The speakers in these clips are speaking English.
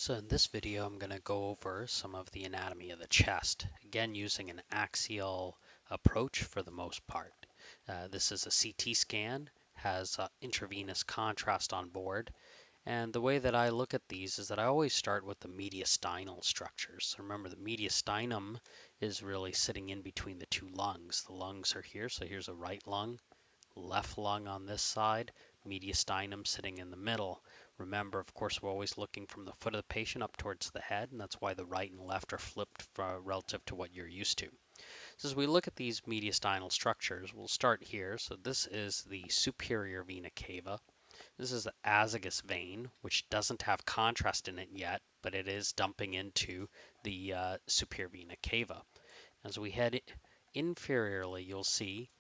So in this video, I'm going to go over some of the anatomy of the chest, again using an axial approach for the most part. This is a CT scan, has intravenous contrast on board, and the way that I look at these is that I always start with the mediastinal structures. So remember, the mediastinum is really sitting in between the two lungs. The lungs are here, so here's a right lung, left lung on this side, mediastinum sitting in the middle. Remember, of course, we're always looking from the foot of the patient up towards the head, and that's why the right and left are flipped relative to what you're used to. So as we look at these mediastinal structures, we'll start here. So this is the superior vena cava. This is the azygos vein, which doesn't have contrast in it yet, but it is dumping into the superior vena cava. As we head inferiorly, you'll see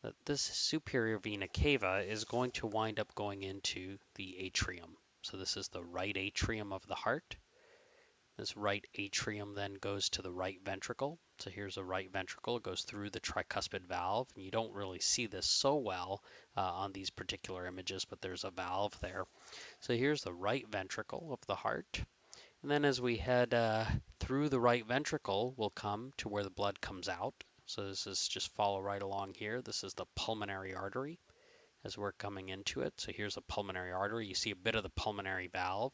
that this superior vena cava is going to wind up going into the atrium. So this is the right atrium of the heart. This right atrium then goes to the right ventricle. So here's a right ventricle, it goes through the tricuspid valve. And you don't really see this so well on these particular images, but there's a valve there. So here's the right ventricle of the heart. And then as we head through the right ventricle, we'll come to where the blood comes out. So this is just follow right along here. This is the pulmonary artery as we're coming into it. So here's a pulmonary artery. You see a bit of the pulmonary valve.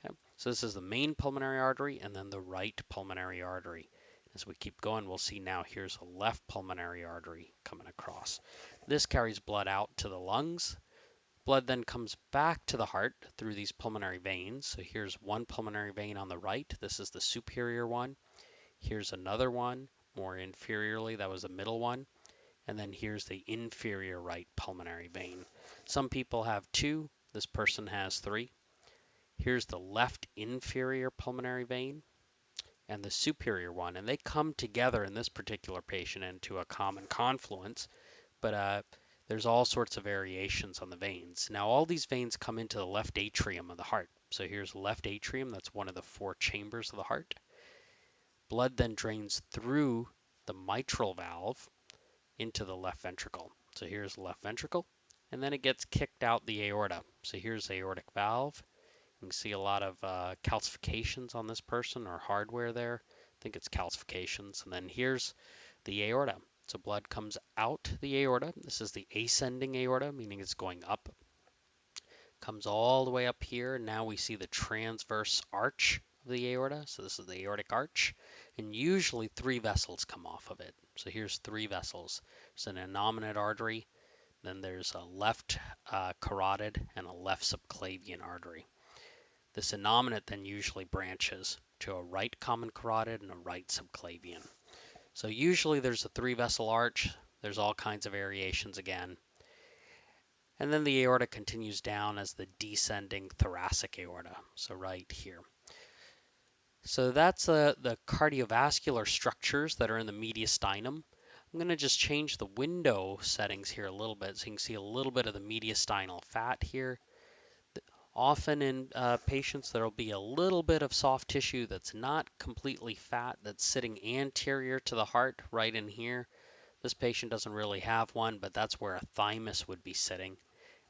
Okay. So this is the main pulmonary artery and then the right pulmonary artery. As we keep going, we'll see now here's a left pulmonary artery coming across. This carries blood out to the lungs. Blood then comes back to the heart through these pulmonary veins. So here's one pulmonary vein on the right. This is the superior one. Here's another one, more inferiorly. That was the middle one. And then here's the inferior right pulmonary vein. Some people have two. This person has three. Here's the left inferior pulmonary vein and the superior one. And they come together in this particular patient into a common confluence. But there's all sorts of variations on the veins. Now, all these veins come into the left atrium of the heart. So here's the left atrium. That's one of the four chambers of the heart. Blood then drains through the mitral valve into the left ventricle. So here's the left ventricle. And then it gets kicked out the aorta. So here's the aortic valve. You can see a lot of calcifications on this person or hardware there. I think it's calcifications. And then here's the aorta. So blood comes out the aorta. This is the ascending aorta, meaning it's going up. Comes all the way up here. Now we see the transverse arch of the aorta. So this is the aortic arch. And usually three vessels come off of it. So here's three vessels. There's an innominate artery. Then there's a left carotid and a left subclavian artery. This innominate then usually branches to a right common carotid and a right subclavian. So usually there's a three vessel arch. There's all kinds of variations again. And then the aorta continues down as the descending thoracic aorta. So right here. So that's the cardiovascular structures that are in the mediastinum. I'm going to just change the window settings here a little bit so you can see a little bit of the mediastinal fat here. Often in patients, there will be a little bit of soft tissue that's not completely fat, that's sitting anterior to the heart right in here. This patient doesn't really have one, but that's where a thymus would be sitting.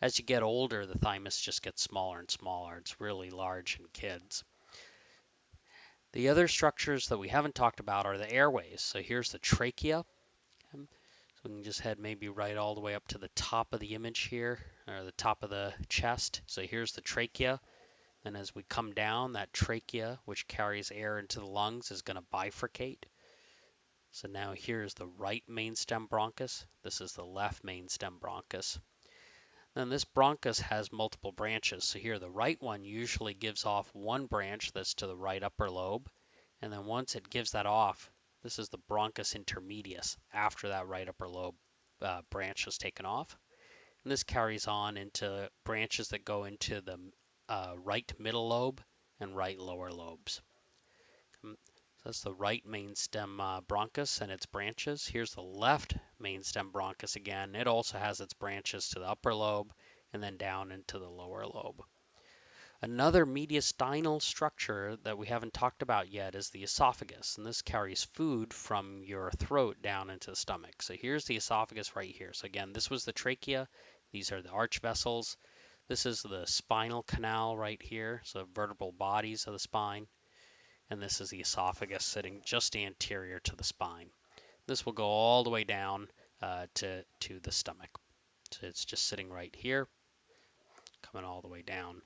As you get older, the thymus just gets smaller and smaller. It's really large in kids. The other structures that we haven't talked about are the airways. So here's the trachea. So we can just head maybe right all the way up to the top of the image here, or the top of the chest. So here's the trachea. And as we come down, that trachea, which carries air into the lungs, is going to bifurcate. So now here's the right mainstem bronchus. This is the left mainstem bronchus. Then this bronchus has multiple branches. So here the right one usually gives off one branch that's to the right upper lobe. And then once it gives that off, this is the bronchus intermedius after that right upper lobe branch is taken off. And this carries on into branches that go into the right middle lobe and right lower lobes. So that's the right mainstem bronchus and its branches. Here's the left mainstem bronchus again. It also has its branches to the upper lobe and then down into the lower lobe. Another mediastinal structure that we haven't talked about yet is the esophagus, and this carries food from your throat down into the stomach. So here's the esophagus right here. So again, this was the trachea. These are the arch vessels. This is the spinal canal right here, so vertebral bodies of the spine. And this is the esophagus sitting just anterior to the spine. This will go all the way down to the stomach. So it's just sitting right here, coming all the way down.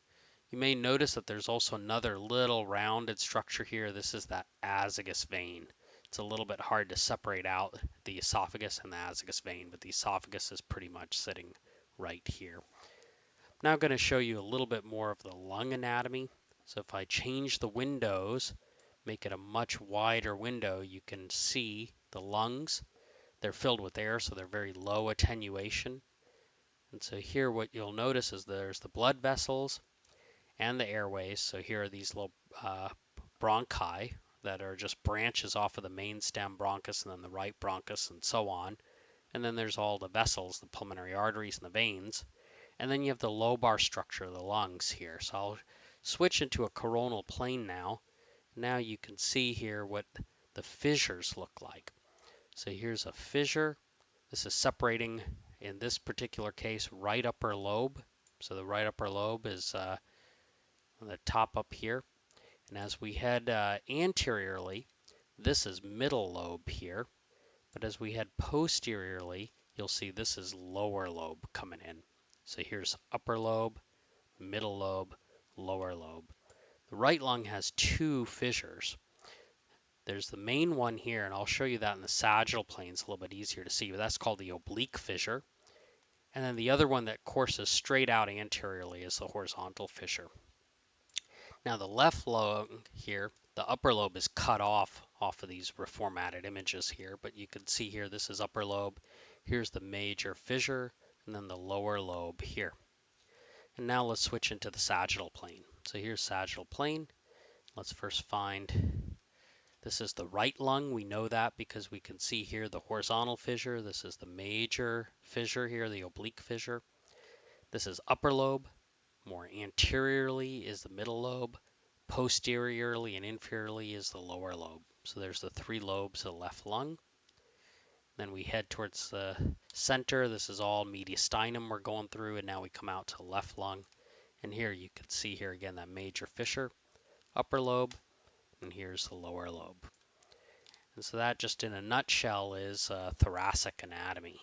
You may notice that there's also another little rounded structure here. This is that azygos vein. It's a little bit hard to separate out the esophagus and the azygos vein, but the esophagus is pretty much sitting right here. Now I'm going to show you a little bit more of the lung anatomy. So if I change the windows, make it a much wider window, you can see the lungs. They're filled with air, so they're very low attenuation. And so here what you'll notice is there's the blood vessels and the airways. So here are these little bronchi that are just branches off of the main stem bronchus and then the right bronchus and so on. And then there's all the vessels, the pulmonary arteries and the veins. And then you have the lobar structure of the lungs here. So I'll switch into a coronal plane now. Now you can see here what the fissures look like. So here's a fissure. This is separating, in this particular case, right upper lobe. So the right upper lobe is on the top up here. And as we head anteriorly, this is middle lobe here. But as we head posteriorly, you'll see this is lower lobe coming in. So here's upper lobe, middle lobe, lower lobe. The right lung has two fissures. There's the main one here, and I'll show you that in the sagittal plane. It's a little bit easier to see, but that's called the oblique fissure. And then the other one that courses straight out anteriorly is the horizontal fissure. Now the left lung here, the upper lobe is cut off of these reformatted images here, but you can see here this is upper lobe. Here's the major fissure, and then the lower lobe here. And now let's switch into the sagittal plane. So here's sagittal plane. Let's first find, this is the right lung. We know that because we can see here the horizontal fissure. This is the major fissure here, the oblique fissure. This is upper lobe. More anteriorly is the middle lobe. Posteriorly and inferiorly is the lower lobe. So there's the three lobes of the left lung. Then we head towards the center. This is all mediastinum we're going through, and now we come out to the left lung. And here you can see here again that major fissure, upper lobe, and here's the lower lobe. And so that just in a nutshell is thoracic anatomy.